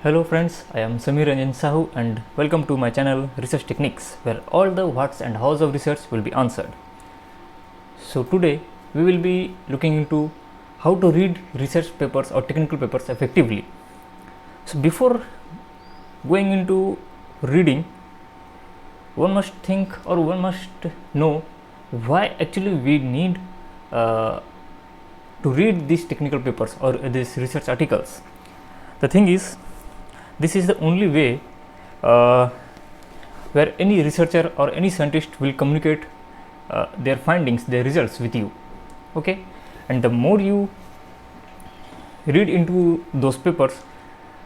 Hello friends, I am Samir Ranjan Sahu and welcome to my channel Research Techniques, where all the whats and hows of research will be answered. So today we will be looking into how to read research papers or technical papers effectively. So before going into reading, one must think or one must know why actually we need to read these technical papers or these research articles. The thing is, this is the only way where any researcher or any scientist will communicate their findings, their results with you. Okay, and the more you read into those papers,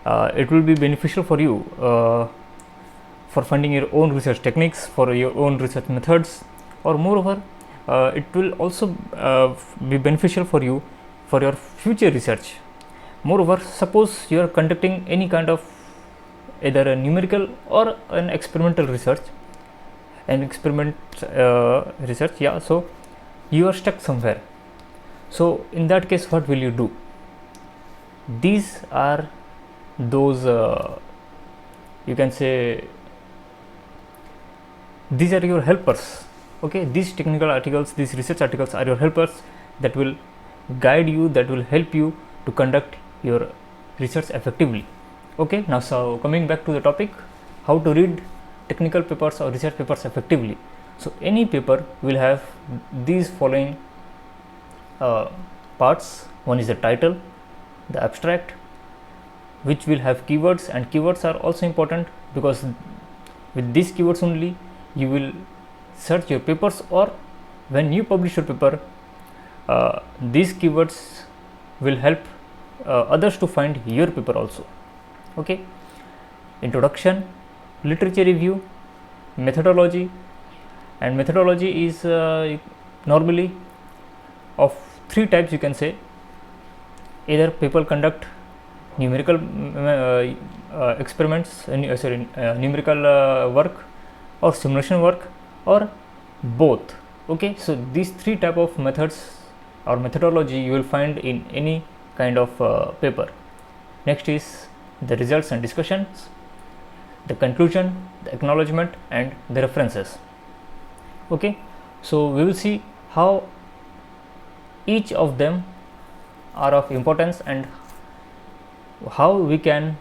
it will be beneficial for you for finding your own research techniques, for your own research methods, or moreover it will also be beneficial for you for your future research. Moreover, suppose you are conducting any kind of either a numerical or an experimental research, so you are stuck somewhere. So in that case, what will you do? These are those you can say these are your helpers. Okay, these technical articles, these research articles are your helpers that will guide you, that will help you to conduct your research effectively. Okay, now so coming back to the topic, how to read technical papers or research papers effectively. So any paper will have these following parts. One is the title, the abstract, which will have keywords, and keywords are also important because with these keywords only you will search your papers, or when you publish your paper, these keywords will help others to find your paper also. Okay, introduction, literature review, methodology, and methodology is normally of three types, you can say. Either people conduct numerical experiments, numerical work or simulation work, or both. Okay, so these three type of methods or methodology you will find in any kind of paper. Next is the results and discussions, the conclusion, the acknowledgement, and the references. Okay, so we will see how each of them are of importance and how we can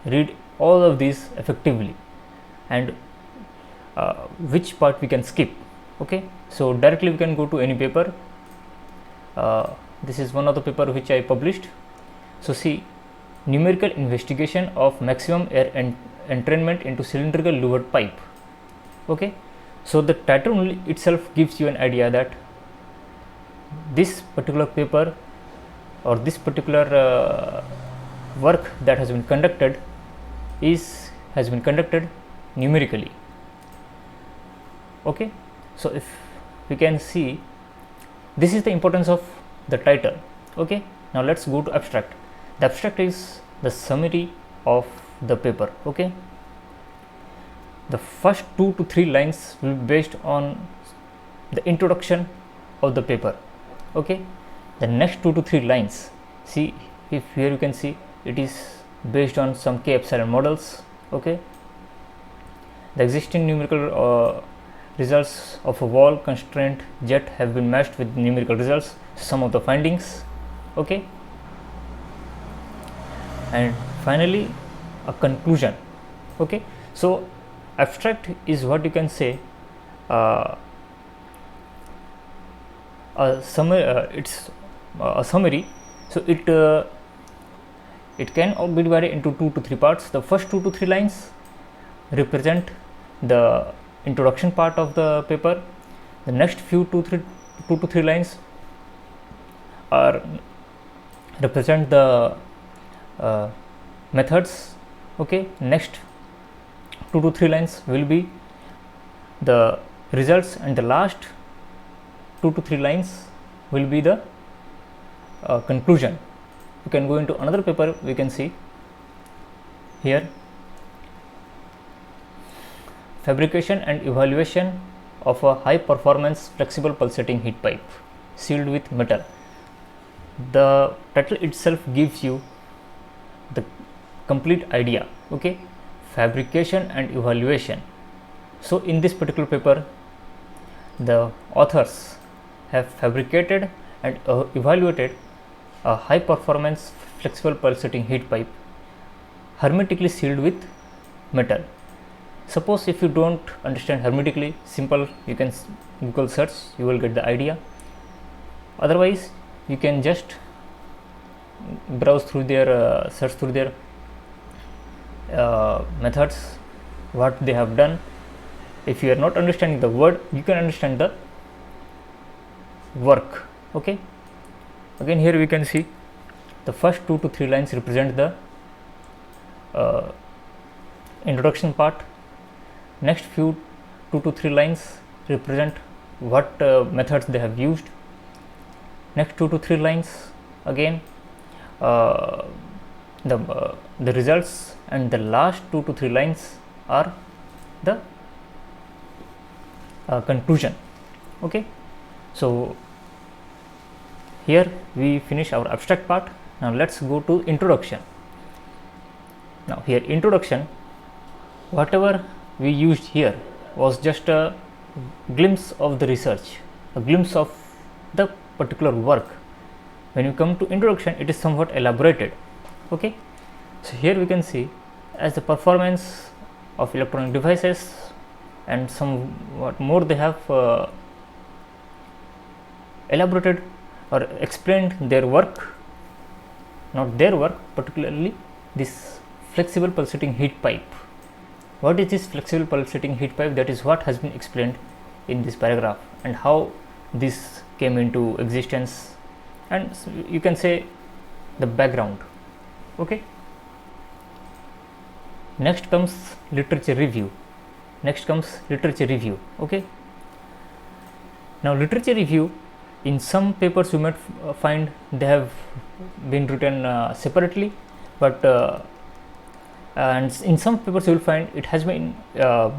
read all of these effectively, and which part we can skip. Okay, so directly we can go to any paper. This is one of the paper which I published. So see, numerical investigation of maximum air entrainment into cylindrical louvered pipe. Okay, so the title only itself gives you an idea that this particular paper or this particular work that has been conducted has been conducted numerically. Okay, so if we can see, this is the importance of the title. Okay, now let's go to abstract. The abstract is the summary of the paper. Okay, the first 2 to 3 lines will be based on the introduction of the paper. Okay, the next 2 to 3 lines, see, if here you can see it is based on some K epsilon models. Okay, the existing numerical results of a wall constraint jet have been matched with numerical results, some of the findings. Okay, and finally a conclusion. Okay, so abstract is what you can say a summary. It's a summary. So it can be divided into 2 to 3 parts. The first 2 to 3 lines represent the introduction part of the paper. The next few 2 to 3 lines are represent the methods. Okay, next 2 to 3 lines will be the results, and the last 2 to 3 lines will be the conclusion. You can go into another paper. We can see here, fabrication and evaluation of a high performance flexible pulsating heat pipe sealed with metal. The title itself gives you the complete idea. Okay, fabrication and evaluation. So in this particular paper, the authors have fabricated and evaluated a high performance flexible pulsating heat pipe hermetically sealed with metal. Suppose if you don't understand hermetically, simple, you can Google search, you will get the idea. Otherwise you can just browse through their search through their methods, what they have done. If you are not understanding the word, you can understand the work. Okay, again here we can see the first 2 to 3 lines represent the introduction part. Next few 2 to 3 lines represent what methods they have used. Next 2 to 3 lines again the results, and the last 2 to 3 lines are the conclusion. Okay, so here we finish our abstract part. Now let's go to introduction. Now here introduction, whatever we used here was just a glimpse of the research, a glimpse of the particular work. When you come to introduction, it is somewhat elaborated. Okay, so here we can see as the performance of electronic devices and somewhat more they have elaborated or explained their work, not their work, particularly this flexible pulsating heat pipe. What is this flexible pulsating heat pipe? That is what has been explained in this paragraph, and how this came into existence, and you can say the background. Okay, next comes literature review. Okay, now literature review, in some papers you might find they have been written separately, but and in some papers you will find it has been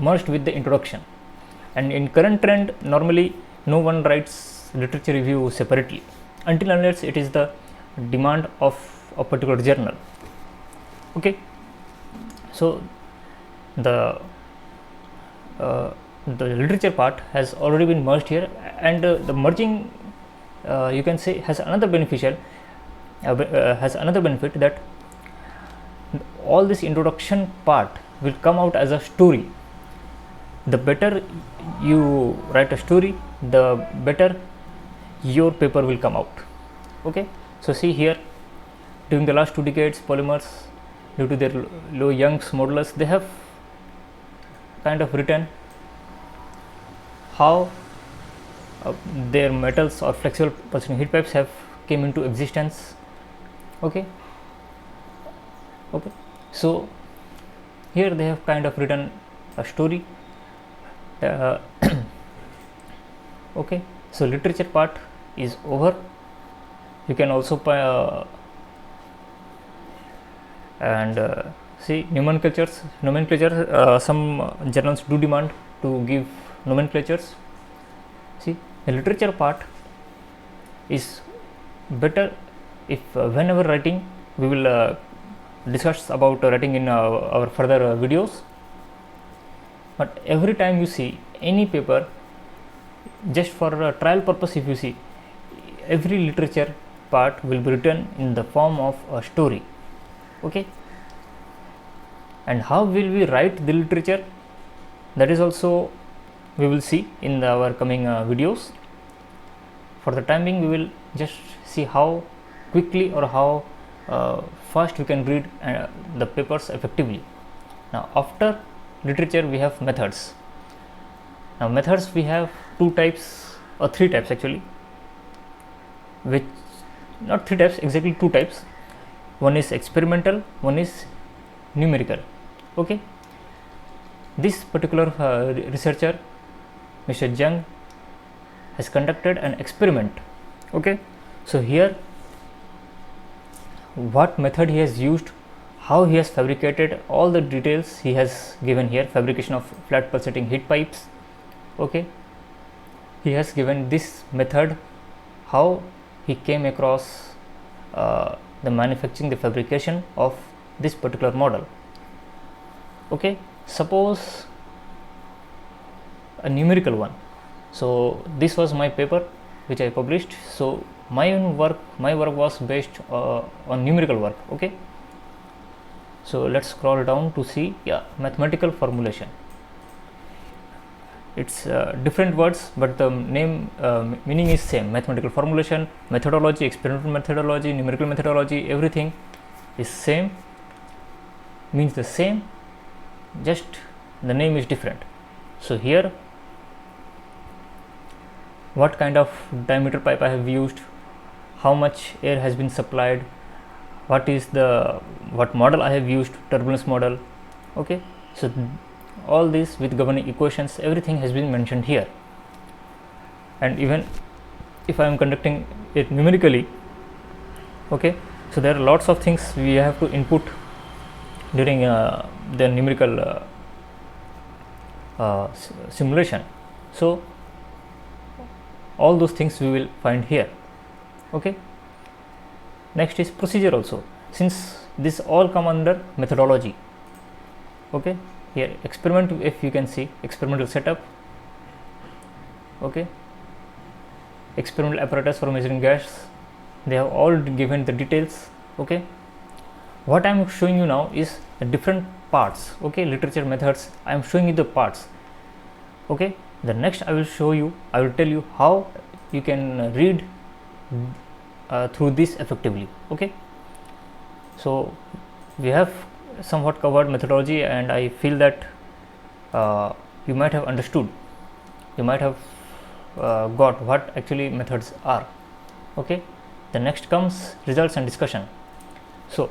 merged with the introduction. And in current trend, normally no one writes literature review separately until unless it is the demand of a particular journal. Okay, so the literature part has already been merged here, and the merging you can say has another benefit that all this introduction part will come out as a story. The better you write a story, the better your paper will come out. Okay, so see here, during the last 2 decades, polymers, due to their low Young's modulus, they have kind of written how their metals or flexible pulsating heat pipes have came into existence. Okay, so here they have kind of written a story. Okay, so literature part is over. You can also see nomenclature. Some journals do demand to give nomenclatures. See, the literature part is better if whenever writing, we will discuss about writing in our further videos. But every time you see any paper, just for trial purpose, if you see, every literature part will be written in the form of a story. Okay, and how will we write the literature, that is also we will see in our coming videos. For the time being, we will just see how quickly or how fast we can read the papers effectively. Now after literature, we have methods. Now methods, we have 2 types or 3 types actually, which not 3 types, exactly 2 types. One is experimental, one is numerical. Okay, this particular researcher, Mr. Jung, has conducted an experiment. Okay, so here what method he has used, how he has fabricated, all the details he has given here. Fabrication of flat pulsating heat pipes. Okay, he has given this method, how he came across the manufacturing, the fabrication of this particular model. Okay, suppose a numerical one. So this was my paper which I published. So my work was based on numerical work. Okay, so let's scroll down to see, yeah, mathematical formulation. It's different words, but the name meaning is same. Mathematical formulation, methodology, experimental methodology, numerical methodology, everything is same, means the same, just the name is different. So here, what kind of diameter pipe I have used, how much air has been supplied, what model I have used, turbulence model. Okay, so all this with governing equations, everything has been mentioned here. And even if I am conducting it numerically, okay, so there are lots of things we have to input during the numerical simulation. So all those things we will find here. Okay, next is procedure also, since this all come under methodology. Okay, here experiment, if you can see, experimental setup. Okay, experimental apparatus for measuring gas, they have all given the details. Okay, what I am showing you now is the different parts. Okay, literature, methods, I am showing you the parts. Okay, the next I will tell you how you can read through this effectively. Okay, so we have somewhat covered methodology, and I feel that you might have understood, you might have got what actually methods are. Okay, the next comes results and discussion. So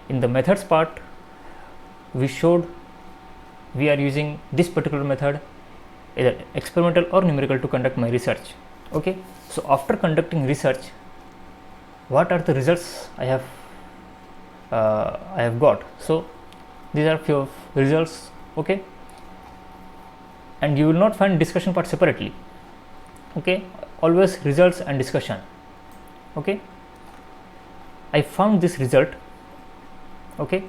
in the methods part, we showed we are using this particular method, either experimental or numerical, to conduct my research. Okay, so after conducting research, what are the results I have got? So these are few of results. Okay, and you will not find discussion part separately. Okay, always results and discussion. Okay, I found this result. Okay,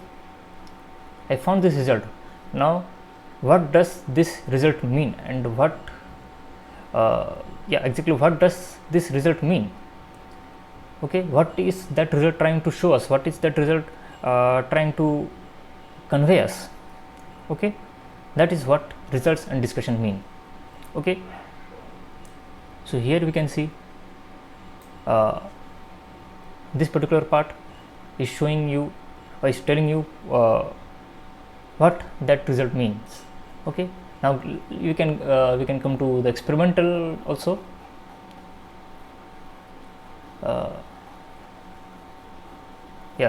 I found this result. Now what does this result mean, and what exactly what does this result mean? Okay, what is that result trying to show us, what is that result trying to convey us? Okay, that is what results and discussion mean. Okay, so here we can see this particular part is showing you, or is telling you what that result means. Okay, now we can come to the experimental also.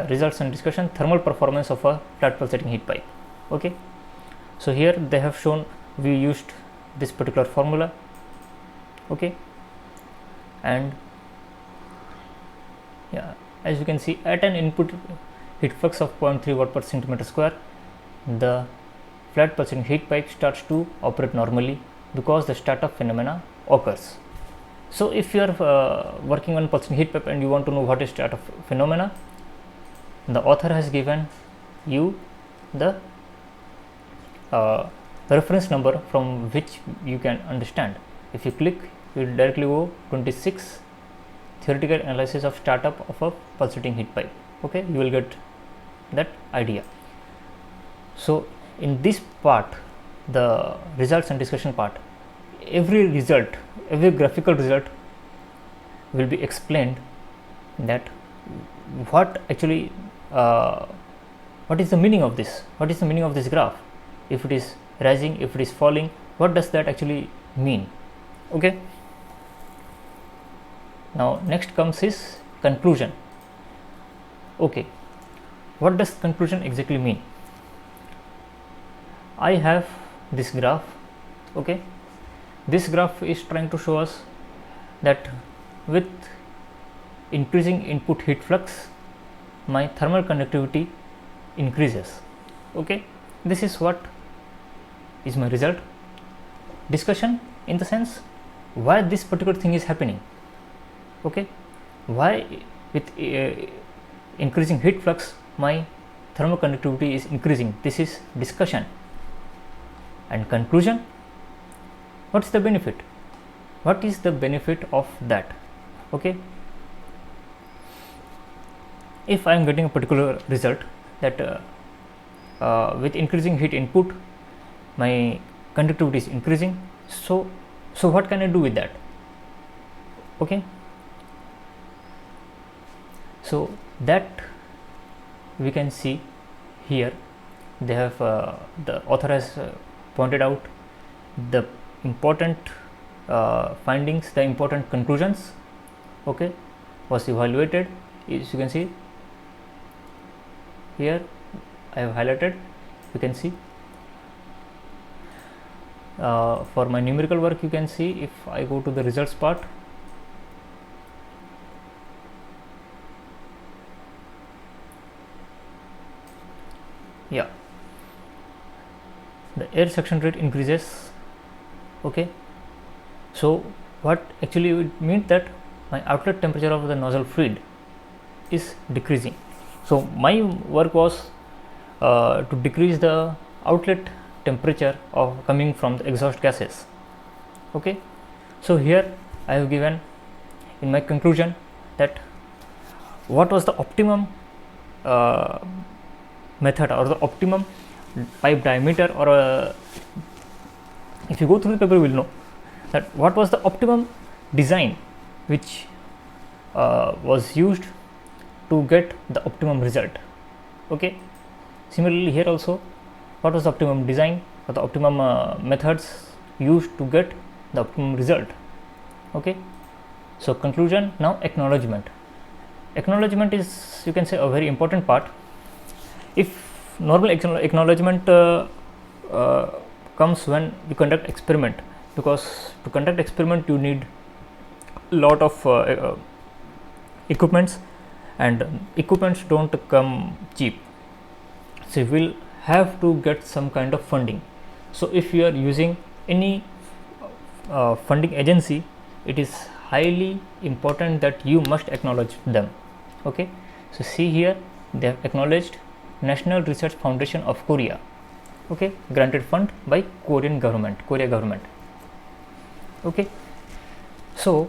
Results and discussion, thermal performance of a flat pulsating heat pipe. Okay, so here they have shown we used this particular formula. Okay, and as you can see, at an input heat flux of 0.3 watt per centimeter square, the flat pulsating heat pipe starts to operate normally because the startup phenomena occurs. So if you are working on pulsating heat pipe and you want to know what is startup phenomena, the author has given you the reference number from which you can understand. If you click, you will directly go 26, theoretical analysis of startup of a pulsating heat pipe. Okay, you will get that idea. So in this part, the results and discussion part, every result, every graphical result will be explained, that what actually what is the meaning of this, what is the meaning of this graph, if it is rising, if it is falling, what does that actually mean. Okay, now next comes is conclusion. Okay, what does conclusion exactly mean? I have this graph. Okay, this graph is trying to show us that with increasing input heat flux, my thermal conductivity increases. Okay, this is what is my result. Discussion, in the sense why this particular thing is happening. Okay, why with increasing heat flux my thermal conductivity is increasing. This is discussion. And conclusion, what's the benefit? What is the benefit of that? Okay, if I am getting a particular result that with increasing heat input my conductivity is increasing, so what can I do with that? Okay, so that we can see here. They have the author has pointed out the important findings, the important conclusions. Okay, was evaluated. As you can see here, I have highlighted. You can see for my numerical work, you can see if I go to the results part, yeah, the air suction rate increases. Okay, so what actually it means that my outlet temperature of the nozzle fluid is decreasing. So my work was to decrease the outlet temperature of coming from the exhaust gases. Okay, so here I have given in my conclusion that what was the optimum method or the optimum pipe diameter, or if you go through the paper you will know that what was the optimum design which was used to get the optimum result. Okay, similarly here also, what was the optimum design or the optimum methods used to get the optimum result. Okay, so conclusion. Now acknowledgement. Acknowledgement is, you can say, a very important part. If normal acknowledgement comes when you conduct experiment, because to conduct experiment you need lot of equipments, and equipments don't come cheap, so you will have to get some kind of funding. So if you are using any funding agency, it is highly important that you must acknowledge them. Okay, so see here, they have acknowledged National Research Foundation of Korea. Okay, granted fund by Korea government. Okay, so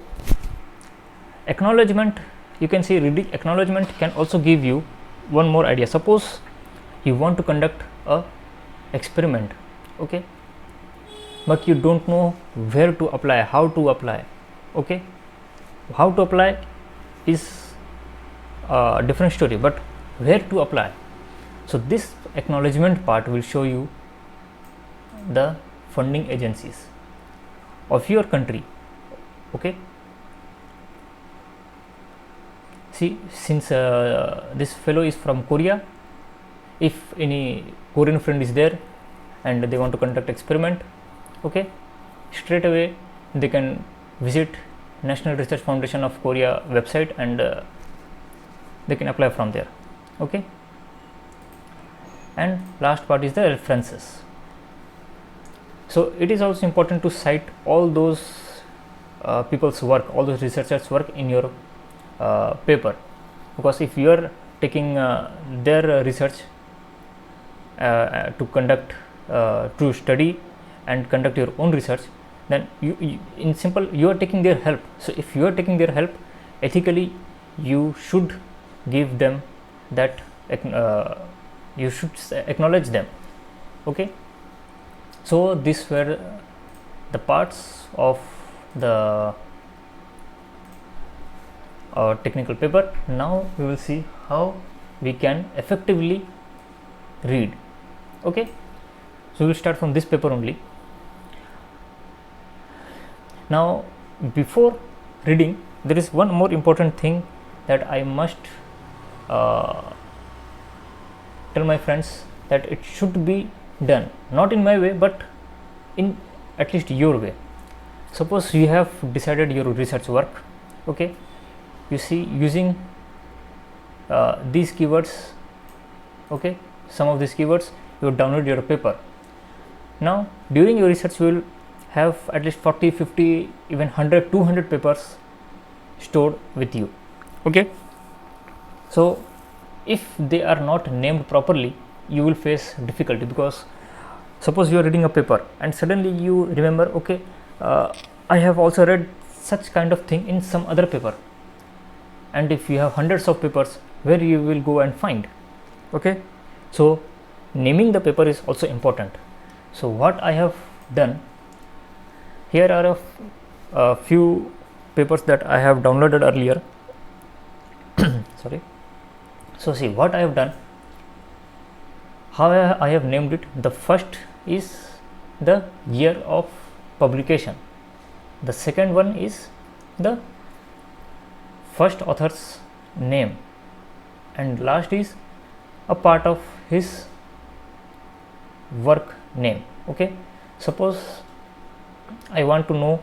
acknowledgement, you can see reading acknowledgement can also give you one more idea. Suppose you want to conduct a experiment, okay, but you don't know where to apply, how to apply. Okay, how to apply is a different story, but where to apply? So this acknowledgement part will show you the funding agencies of your country. Okay, see, since this fellow is from Korea, if any Korean friend is there and they want to conduct experiment, okay, straight away they can visit National Research Foundation of Korea website and they can apply from there. Okay, and last part is the references. So it is also important to cite all those people's work, all those researchers' work in your paper, because if you are taking their research to conduct to study and conduct your own research, then you in simple you are taking their help. So if you are taking their help, ethically you should give them that, you should acknowledge them. Okay, so these were the parts of the technical paper. Now we will see how we can effectively read. Okay, so we will start from this paper only. Now before reading, there is one more important thing that I must tell my friends, that it should be done not in my way but in at least your way. Suppose you have decided your research work, okay, you see using these keywords, okay, some of these keywords, you download your paper. Now during your research you will have at least 40, 50, even 100, 200 papers stored with you. Okay, so if they are not named properly, you will face difficulty, because suppose you are reading a paper and suddenly you remember, okay, I have also read such kind of thing in some other paper, and if you have hundreds of papers, where you will go and find? Okay, so naming the paper is also important. So what I have done, here are a few papers that I have downloaded earlier. Sorry. So see what I have done, how I have named it. The first is the year of publication, the second one is the first author's name, and last is a part of his work name. Okay, suppose I want to know,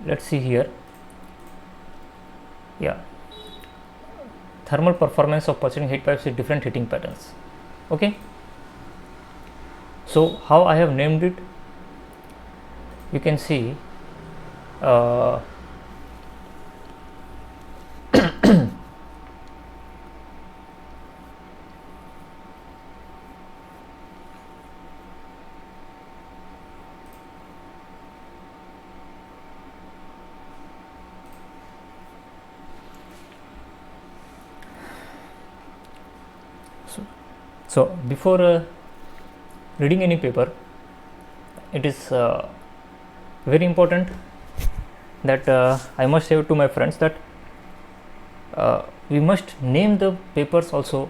let's see here, yeah, thermal performance of pulsating heat pipes with different heating patterns. Okay, so how I have named it, you can see, so before reading any paper, it is very important that I must say to my friends that we must name the papers also,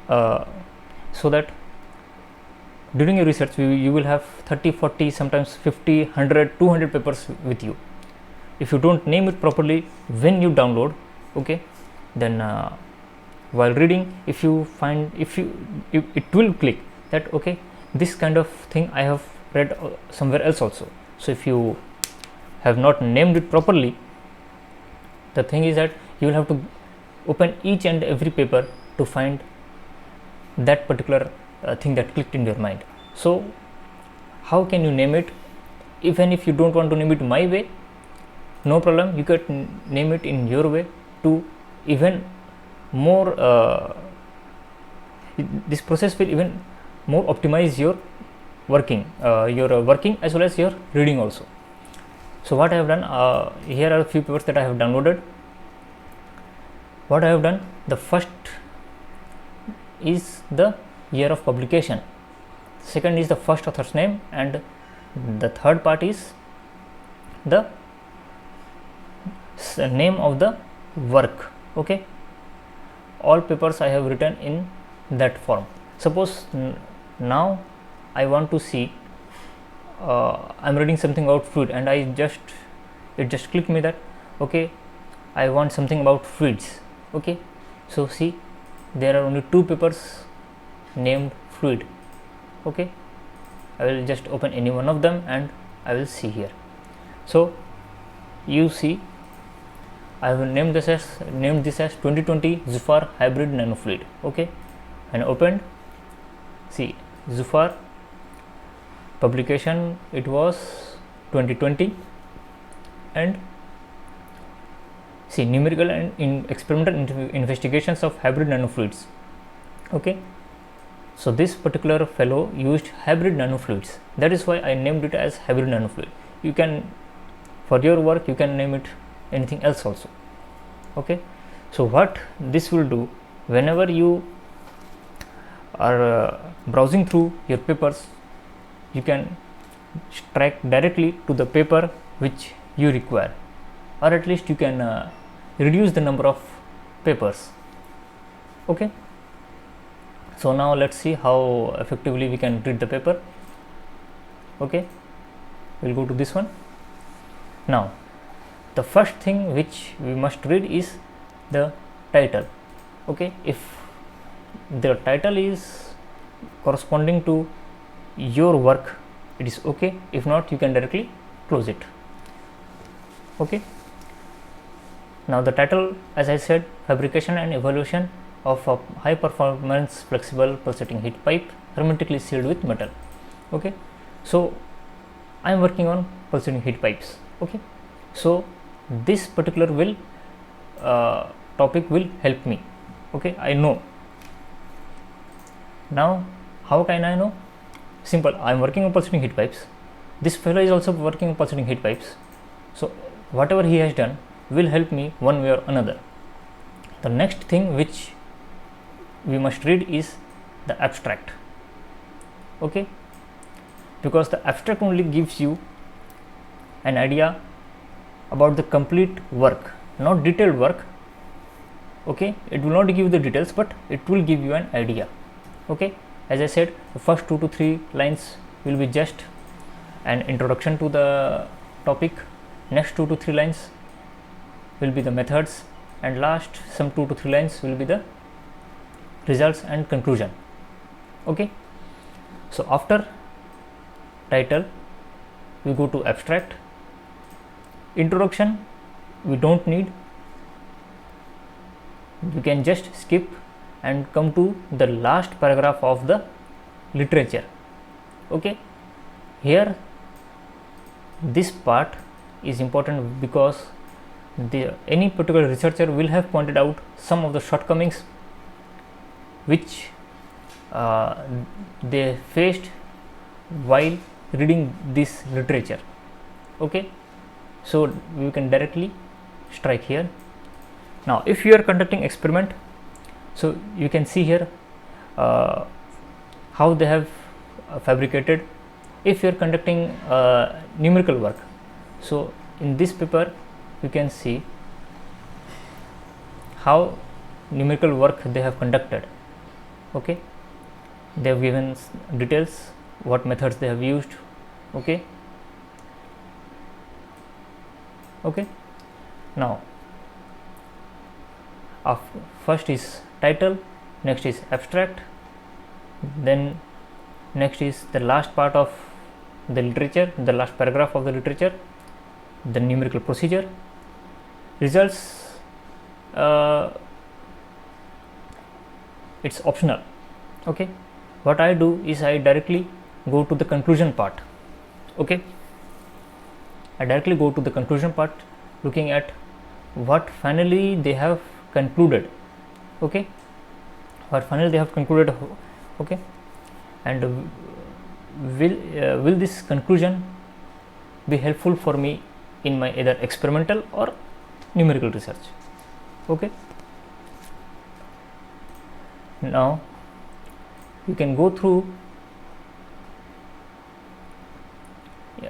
so that during your research you will have 30, 40, sometimes 50, 100, 200 papers with you. If you don't name it properly when you download, okay, then while reading, if you find, it will click that, okay, this kind of thing I have read somewhere else also. So if you have not named it properly, the thing is that you will have to open each and every paper to find that particular thing that clicked in your mind. So how can you name it? Even if you don't want to name it my way, no problem, you can name it in your way to even more this process will even more optimize your working as well as your reading also. So what I have done, here are a few papers that I have downloaded. What I have done, the first is the year of publication, second is the first author's name, and the third part is the name of the work. Okay, all papers I have written in that form. Suppose now I want to see, I'm reading something about fluid, and it just clicked me that, okay, I want something about fluids. Okay, so see, there are only 2 papers named fluid. Okay, I will just open any one of them and I will see here. So you see, I have named this as 2020 Zufar hybrid nanofluid. Okay, and opened, see, Zufar publication, it was 2020, and see, numerical and in experimental investigations of hybrid nanofluids. Okay, so this particular fellow used hybrid nanofluids, that is why I named it as hybrid nanofluid. You can, for your work, you can name it anything else also. Okay, so what this will do, whenever you are browsing through your papers, you can track directly to the paper which you require, or at least you can reduce the number of papers. Okay, so now let's see how effectively we can read the paper. Okay, we'll go to this one. Now the first thing which we must read is the title. Okay, if the title is corresponding to your work, it is okay. If not, you can directly close it. Okay, now the title, as I said, fabrication and evaluation of a high performance flexible pulsating heat pipe hermetically sealed with metal. Okay, so I am working on pulsating heat pipes. Okay, so this particular will topic will help me. Okay, I know. Now how can I know? Simple, I am working on pulsating heat pipes, this fellow is also working on pulsating heat pipes, so whatever he has done will help me one way or another. The next thing which we must read is the abstract. Okay, because the abstract only gives you an idea about the complete work, not detailed work. Okay, it will not give the details, but it will give you an idea. Okay, as I said, the first 2 to 3 lines will be just an introduction to the topic, next 2 to 3 lines will be the methods, and last some 2 to 3 lines will be the results and conclusion. Okay, so after title we go to abstract. Introduction we don't need, we can just skip and come to the last paragraph of the literature. Okay, here this part is important because any particular researcher will have pointed out some of the shortcomings which they faced while reading this literature. Okay, so we can directly strike here. Now if you are conducting experiment, so you can see here how they have fabricated. If you are conducting numerical work, so in this paper you can see how numerical work they have conducted. Okay, they have given details, what methods they have used. Okay, now first is title, next is abstract, then next is the last part of the literature, the last paragraph of the literature, the numerical procedure, results. It's optional. Okay, what I do is I directly go to the conclusion part. Okay, I directly go to the conclusion part, looking at what finally they have concluded. Okay, what finally they have concluded. Okay, and will this conclusion be helpful for me in my either experimental or numerical research. Okay, now you can go through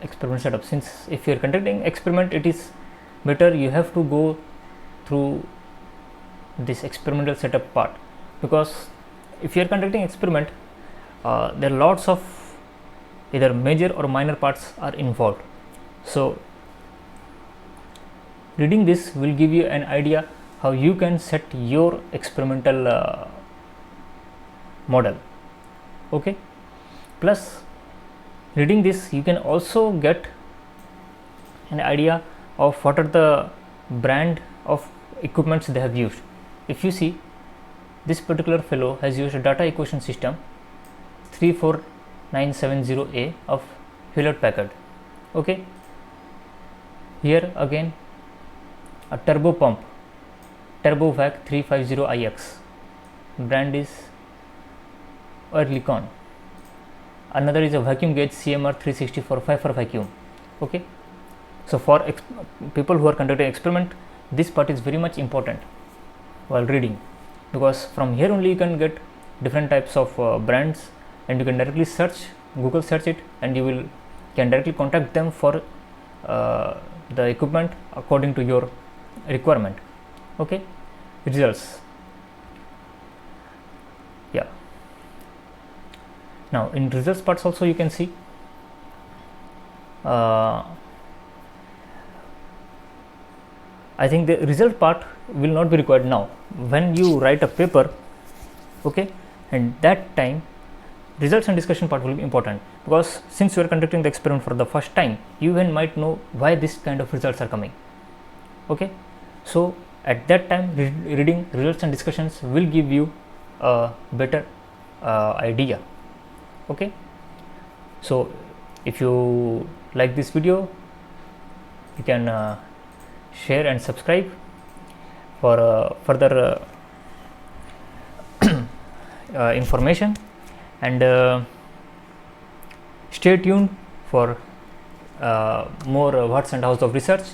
experiment setup. Since if you are conducting experiment, it is better you have to go through this experimental setup part, because if you are conducting experiment, there are lots of either major or minor parts are involved. So reading this will give you an idea how you can set your experimental model. Okay, plus reading this you can also get an idea of what are the brand of equipments they have used. If you see, this particular fellow has used a data equation system 34970A of Hewlett Packard. Okay, here again a turbo pump, TurboVac 350iX, brand is Oerlikon. Another is a vacuum gauge CMR 364 Pfeiffer vacuum. Okay, so for people who are conducting experiment, this part is very much important while reading, because from here only you can get different types of brands, and you can directly search, Google search it, and you can directly contact them for the equipment according to your requirement. Okay, results. Yeah, now in results parts also you can see I think the result part will not be required now when you write a paper. Okay, and that time results and discussion part will be important, because since you are conducting the experiment for the first time, you even might know why this kind of results are coming. Okay, so at that time reading results and discussions will give you a better idea. Okay, so if you like this video, you can share and subscribe for further information, and stay tuned for more Watts and House of Research.